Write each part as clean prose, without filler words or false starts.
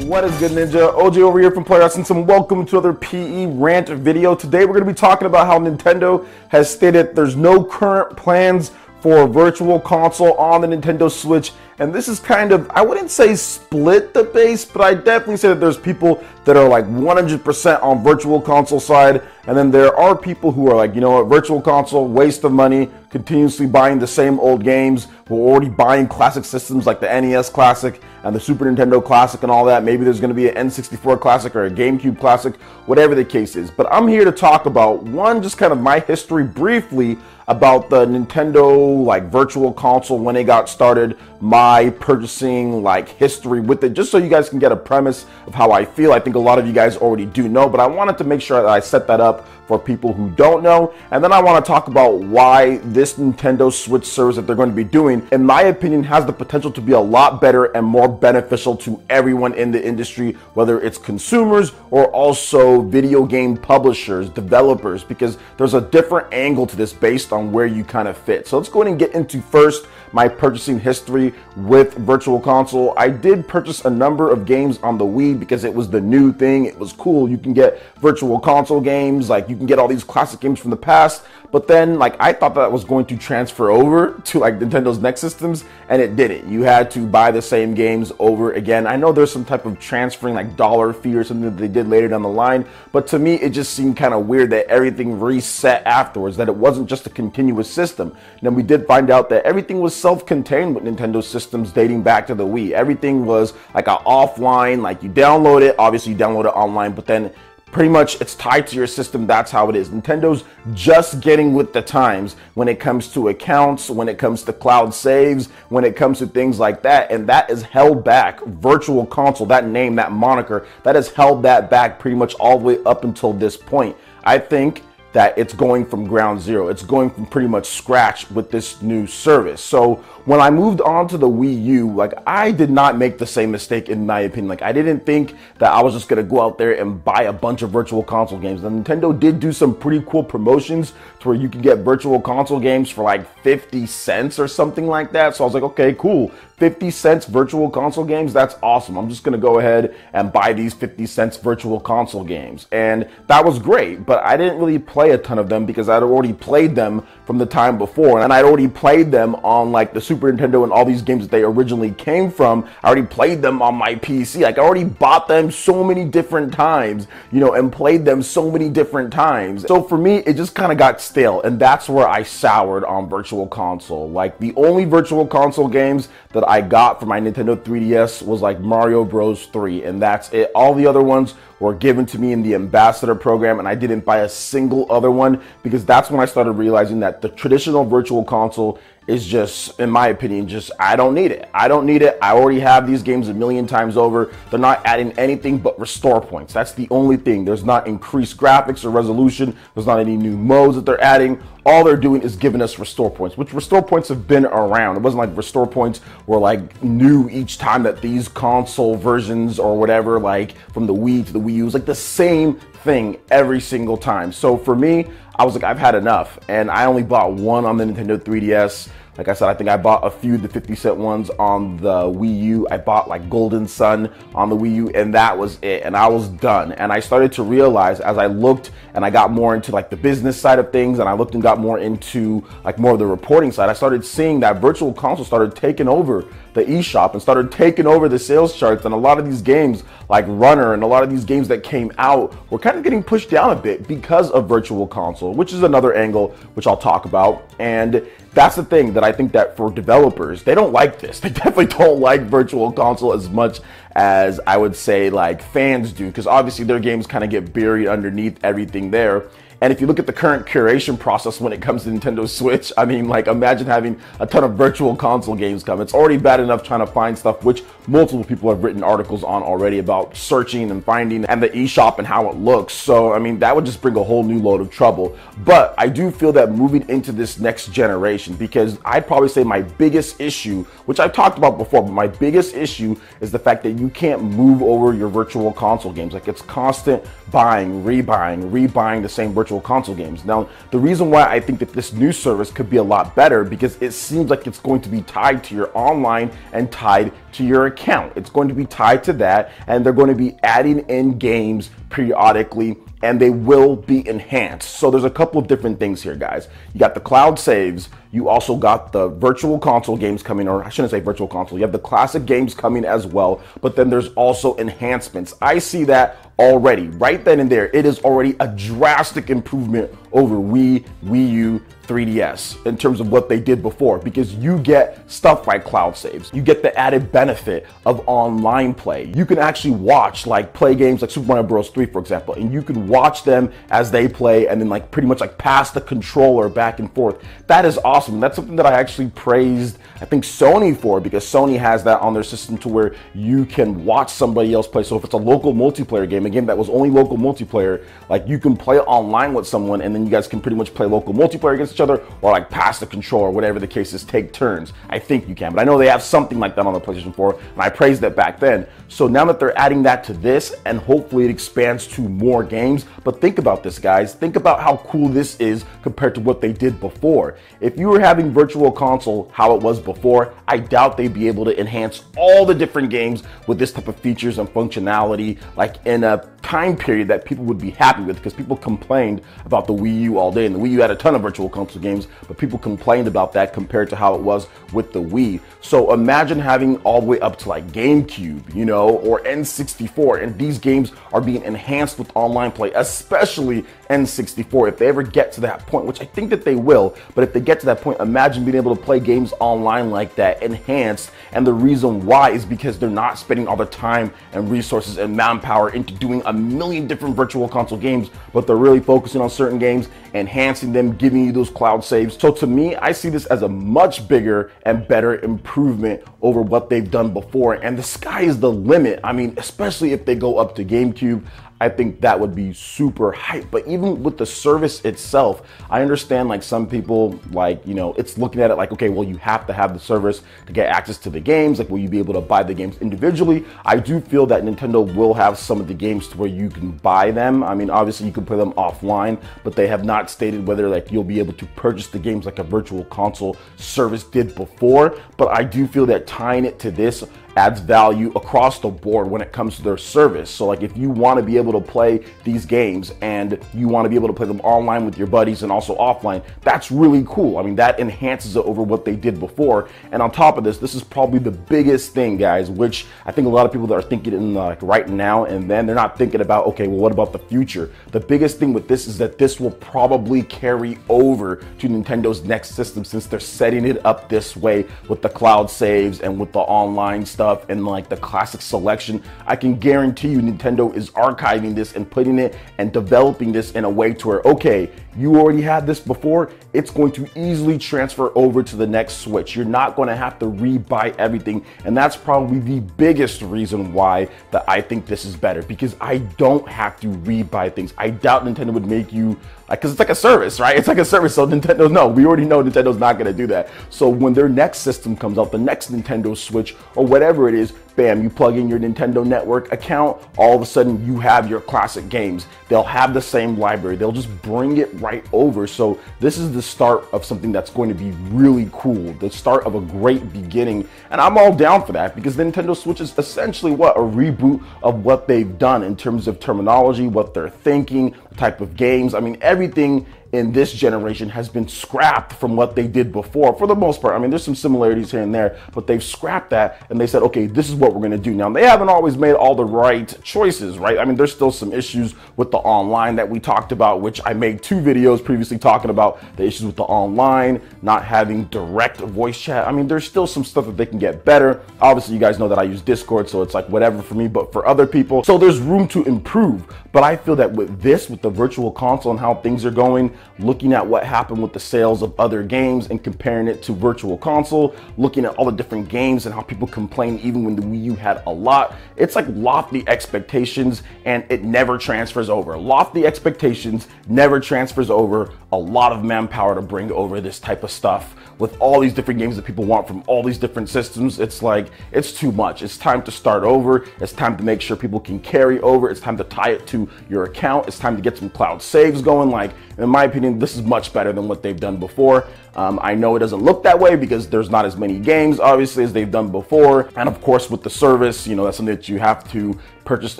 What is good, Ninja? OJ over here from Player Essence, and welcome to another PE rant video. Today we're going to be talking about how Nintendo has stated there's no current plans for a virtual console on the Nintendo Switch. And this is kind of, I wouldn't say split the base, but I definitely say that there's people that are like 100% on virtual console side. And then there are people who are like, you know what, virtual console, waste of money, continuously buying the same old games. We're already buying classic systems like the NES Classic and the Super Nintendo Classic and all that. Maybe there's going to be an N64 Classic or a GameCube Classic, whatever the case is. But I'm here to talk about, one, just kind of my history briefly about the Nintendo like virtual console when it got started, my purchasing like history with it, just so you guys can get a premise of how I feel. I think a lot of you guys already do know, but I wanted to make sure that I set that up for people who don't know. And then I want to talk about why this Nintendo Switch service that they're going to be doing, in my opinion, has the potential to be a lot better and more beneficial to everyone in the industry, whether it's consumers or also video game publishers, developers, because there's a different angle to this based on where you kind of fit. So let's go ahead and get into first my purchasing history with virtual console. I did purchase a number of games on the Wii because it was the new thing. It was cool. You can get virtual console games, like you can get all these classic games from the past, but then like I thought that was going to transfer over to like Nintendo's next systems, and it didn't. You had to buy the same games over again. I know there's some type of transferring like dollar fee or something that they did later down the line, but to me it just seemed kind of weird that everything reset afterwards, that it wasn't just a continuous system. And then we did find out that everything was self-contained with Nintendo systems dating back to the Wii. Everything was like a offline, like you download it, obviously you download it online, but then pretty much it's tied to your system. That's how it is. Nintendo's just getting with the times when it comes to accounts, when it comes to cloud saves, when it comes to things like that. And that is held back. Virtual console, that name, that moniker, that has held that back pretty much all the way up until this point. I think that it's going from ground zero. It's going from pretty much scratch with this new service. So when I moved on to the Wii U, like I did not make the same mistake in my opinion. Like I didn't think that I was just gonna go out there and buy a bunch of virtual console games. And Nintendo did do some pretty cool promotions to where you can get virtual console games for like 50 cents or something like that. So I was like, okay, cool. 50 cents virtual console games, that's awesome. I'm just gonna go ahead and buy these 50 cents virtual console games. And that was great, but I didn't really play a ton of them because I'd already played them from the time before. And I'd already played them on like the Super Nintendo and all these games that they originally came from. I already played them on my PC. Like I already bought them so many different times, you know, and played them so many different times. So for me, it just kind of got stale. And that's where I soured on virtual console. Like the only virtual console games that I got for my Nintendo 3DS was like Mario Bros 3, and that's it. All the other ones were given to me in the ambassador program, and I didn't buy a single other one because that's when I started realizing that the traditional virtual console is just, in my opinion, just, I don't need it. I don't need it. I already have these games a million times over. They're not adding anything but restore points. That's the only thing. There's not increased graphics or resolution. There's not any new modes that they're adding. All they're doing is giving us restore points, which restore points have been around. It wasn't like restore points were like new each time that these console versions or whatever, like from the Wii to the Wii U, it was like the same thing every single time. So for me, I was like, I've had enough. And I only bought one on the Nintendo 3DS. Like I said, I think I bought a few of the 50-cent ones on the Wii U. I bought like Golden Sun on the Wii U, and that was it. And I was done. And I started to realize as I looked and I got more into like the business side of things, and I looked and got more into like more of the reporting side, I started seeing that virtual console started taking over the eShop and started taking over the sales charts. And a lot of these games like Runner and a lot of these games that came out were kind of getting pushed down a bit because of virtual console, which is another angle which I'll talk about. And that's the thing that I think that for developers, they don't like this. They definitely don't like virtual console as much as I would say like fans do, because obviously their games kind of get buried underneath everything there. And if you look at the current curation process when it comes to Nintendo Switch, I mean, like, imagine having a ton of virtual console games come. It's already bad enough trying to find stuff, which multiple people have written articles on already about searching and finding and the eShop and how it looks. So, I mean, that would just bring a whole new load of trouble. But I do feel that moving into this next generation, because I'd probably say my biggest issue, which I've talked about before, but my biggest issue is the fact that you can't move over your virtual console games. Like, it's constant buying, rebuying the same virtual virtual console games. Now, the reason why I think that this new service could be a lot better, because it seems like it's going to be tied to your online and tied to your account. It's going to be tied to that, and they're going to be adding in games periodically, and they will be enhanced. So there's a couple of different things here, guys. You got the cloud saves. You also got the virtual console games coming, or I shouldn't say virtual console. You have the classic games coming as well, but then there's also enhancements. I see that already. Right then and there, it is already a drastic improvement over Wii, Wii U, 3DS in terms of what they did before, because you get stuff like cloud saves. You get the added benefit of online play. You can actually watch, like, play games like Super Mario Bros. 3, for example, and you can watch them as they play and then like pretty much like pass the controller back and forth. That is awesome. That's something that I actually praised, I think, Sony for, because Sony has that on their system to where you can watch somebody else play. So if it's a local multiplayer game, a game that was only local multiplayer, like you can play online with someone and then you guys can pretty much play local multiplayer against each other, or like pass the controller, whatever the case is, take turns. I think you can, but I know they have something like that on the PlayStation 4, and I praised it back then. So now that they're adding that to this, and hopefully it expands to more games, but think about this, guys. Think about how cool this is compared to what they did before. If you were having Virtual Console how it was before, I doubt they'd be able to enhance all the different games with this type of features and functionality, like in a time period that people would be happy with, because people complained about the Wii U all day, and the Wii U had a ton of Virtual Console games, but people complained about that compared to how it was with the Wii. So imagine having all the way up to like GameCube, you know, or N64, and these games are being enhanced with online play, especially N64. If they ever get to that point, which I think that they will, but if they get to that point, imagine being able to play games online like that, enhanced. And the reason why is because they're not spending all the time and resources and manpower into doing a million different Virtual Console games, but they're really focusing on certain games, enhancing them, giving you those cloud saves. So to me, I see this as a much bigger and better improvement over what they've done before, and the sky is the limit. I mean, especially if they go up to GameCube, I think that would be super hype. But even with the service itself, I understand like some people, like, you know, it's looking at it like, okay, well, you have to have the service to get access to the games. Like, will you be able to buy the games individually? I do feel that Nintendo will have some of the games to where you can buy them. I mean, obviously you can play them offline, but they have not stated whether like you'll be able to purchase the games like a Virtual Console service did before. But I do feel that tying it to this adds value across the board when it comes to their service. So like if you want to be able to play these games and you want to be able to play them online with your buddies and also offline, that's really cool. I mean, that enhances it over what they did before. And on top of this, this is probably the biggest thing, guys, which I think a lot of people that are thinking in like right now and then, they're not thinking about, okay, well, what about the future? The biggest thing with this is that this will probably carry over to Nintendo's next system, since they're setting it up this way with the cloud saves and with the online stuff and like the classic selection. I can guarantee you Nintendo is archiving this and putting it and developing this in a way to where, okay, you already had this before, it's going to easily transfer over to the next Switch. You're not going to have to re-buy everything, and that's probably the biggest reason why that I think this is better, because I don't have to re-buy things. I doubt Nintendo would make you, like, because it's like a service, right? It's like a service, so Nintendo, no, we already know Nintendo's not going to do that. So when their next system comes out, the next Nintendo Switch or whatever it is, bam, you plug in your Nintendo Network account, all of a sudden you have your classic games. They'll have the same library. They'll just bring it right over. So this is the start of something that's going to be really cool, the start of a great beginning. And I'm all down for that, because the Nintendo Switch is essentially what, a reboot of what they've done in terms of terminology, what they're thinking, the type of games. I mean, everything in this generation has been scrapped from what they did before, for the most part. I mean, there's some similarities here and there, but they've scrapped that and they said, okay, this is what we're going to do. Now, they haven't always made all the right choices, right? I mean, there's still some issues with the online that we talked about, which I made 2 videos previously talking about the issues with the online, not having direct voice chat. I mean, there's still some stuff that they can get better. Obviously, you guys know that I use Discord, so it's like whatever for me, but for other people, so there's room to improve. But I feel that with this, with the Virtual Console and how things are going, looking at what happened with the sales of other games and comparing it to Virtual Console, looking at all the different games and how people complain even when the Wii U had a lot, it's like lofty expectations and it never transfers over. Lofty expectations never transfers over a lot of manpower to bring over this type of stuff with all these different games that people want from all these different systems. It's like, it's too much. It's time to start over. It's time to make sure people can carry over. It's time to tie it to your account. It's time to get some cloud saves going. Like, in my opinion, this is much better than what they've done before. I know it doesn't look that way because there's not as many games, obviously, as they've done before. And of course, with the service, you know, that's something that you have to purchase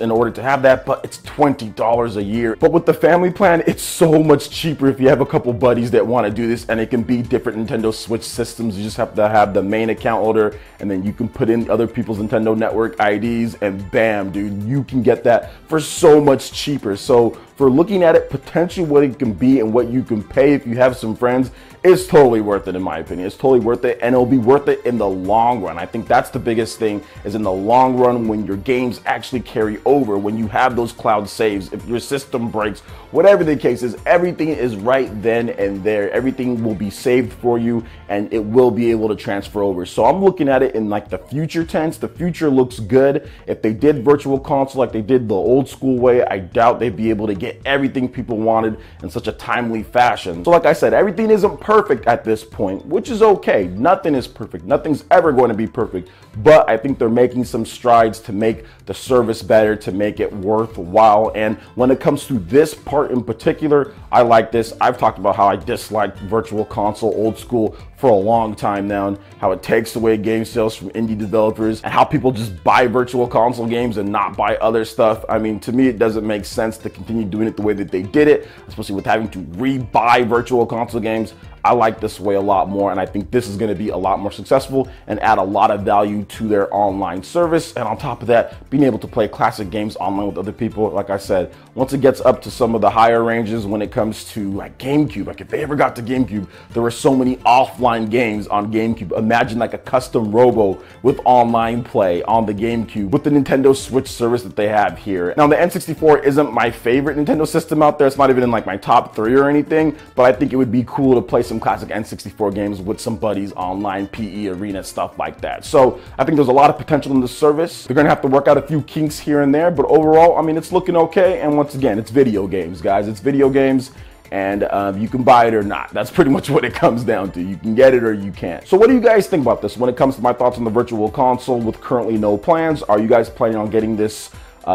in order to have that, but it's $20 a year. But with the family plan, it's so much cheaper if you have a couple buddies that want to do this, and it can be different Nintendo Switch systems. You just have to have the main account holder, and then you can put in other people's Nintendo Network IDs, and bam, dude, you can get that for so much cheaper. So for looking at it, potentially what it can be and what you can pay if you have some friends, it's totally worth it in my opinion. It's totally worth it, and it'll be worth it in the long run. I think that's the biggest thing, is in the long run when your games actually carry over, when you have those cloud saves, if your system breaks, whatever the case is, everything is right then and there. Everything will be saved for you and it will be able to transfer over. So I'm looking at it in like the future tense. The future looks good. If they did virtual console like they did the old school way, I doubt they'd be able to get everything people wanted in such a timely fashion. So like I said, everything isn't perfect at this point, which is okay. Nothing is perfect. Nothing's ever going to be perfect, but I think they're making some strides to make the service better, to make it worthwhile. And when it comes to this part in particular, I like this. I've talked about how I dislike virtual console old school for a long time now, and how it takes away game sales from indie developers, and how people just buy virtual console games and not buy other stuff. I mean, to me, it doesn't make sense to continue doing it the way that they did it, especially with having to re-buy virtual console games. I like this way a lot more, and I think this is going to be a lot more successful and add a lot of value to their online service. And on top of that, being able to play classic games online with other people, like I said, once it gets up to some of the higher ranges when it comes to like GameCube, like if they ever got to GameCube, there were so many offline games on GameCube. Imagine like a custom Robo with online play on the GameCube with the Nintendo Switch service that they have here. Now, the N64 isn't my favorite Nintendo system out there. It's not even in like my top 3 or anything, but I think it would be cool to play some classic N64 games with some buddies online, PE, arena, stuff like that. So I think there's a lot of potential in the service. They're gonna have to work out a few kinks here and there, but overall, I mean, it's looking okay. And once again, it's video games, guys. It's video games, and you can buy it or not. That's pretty much what it comes down to. You can get it or you can't. So what do you guys think about this when it comes to my thoughts on the virtual console with currently no plans? Are you guys planning on getting this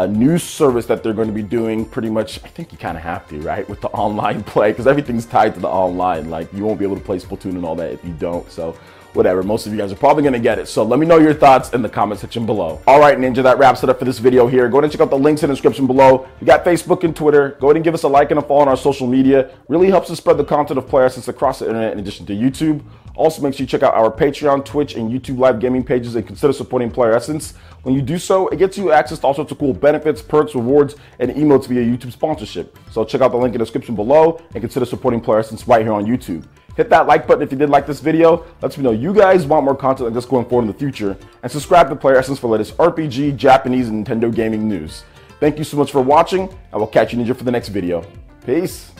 new service that they're going to be doing? Pretty much, I think you kind of have to, right, with the online play, because everything's tied to the online. Like, you won't be able to play Splatoon and all that if you don't. So whatever, most of you guys are probably going to get it. So let me know your thoughts in the comment section below. All right, Ninja, that wraps it up for this video here. Go ahead and check out the links in the description below. We got Facebook and Twitter. Go ahead and give us a like and a follow on our social media. Really helps us spread the content of Player Essence across the internet in addition to YouTube. Also, make sure you check out our Patreon, Twitch, and YouTube live gaming pages and consider supporting Player Essence. When you do so, it gets you access to all sorts of cool benefits, perks, rewards, and emotes via YouTube sponsorship. So check out the link in the description below and consider supporting Player Essence right here on YouTube. Hit that like button if you did like this video. Lets me know you guys want more content like this going forward in the future. And subscribe to Player Essence for the latest RPG, Japanese, and Nintendo gaming news. Thank you so much for watching. I will catch you, Ninja, for the next video. Peace.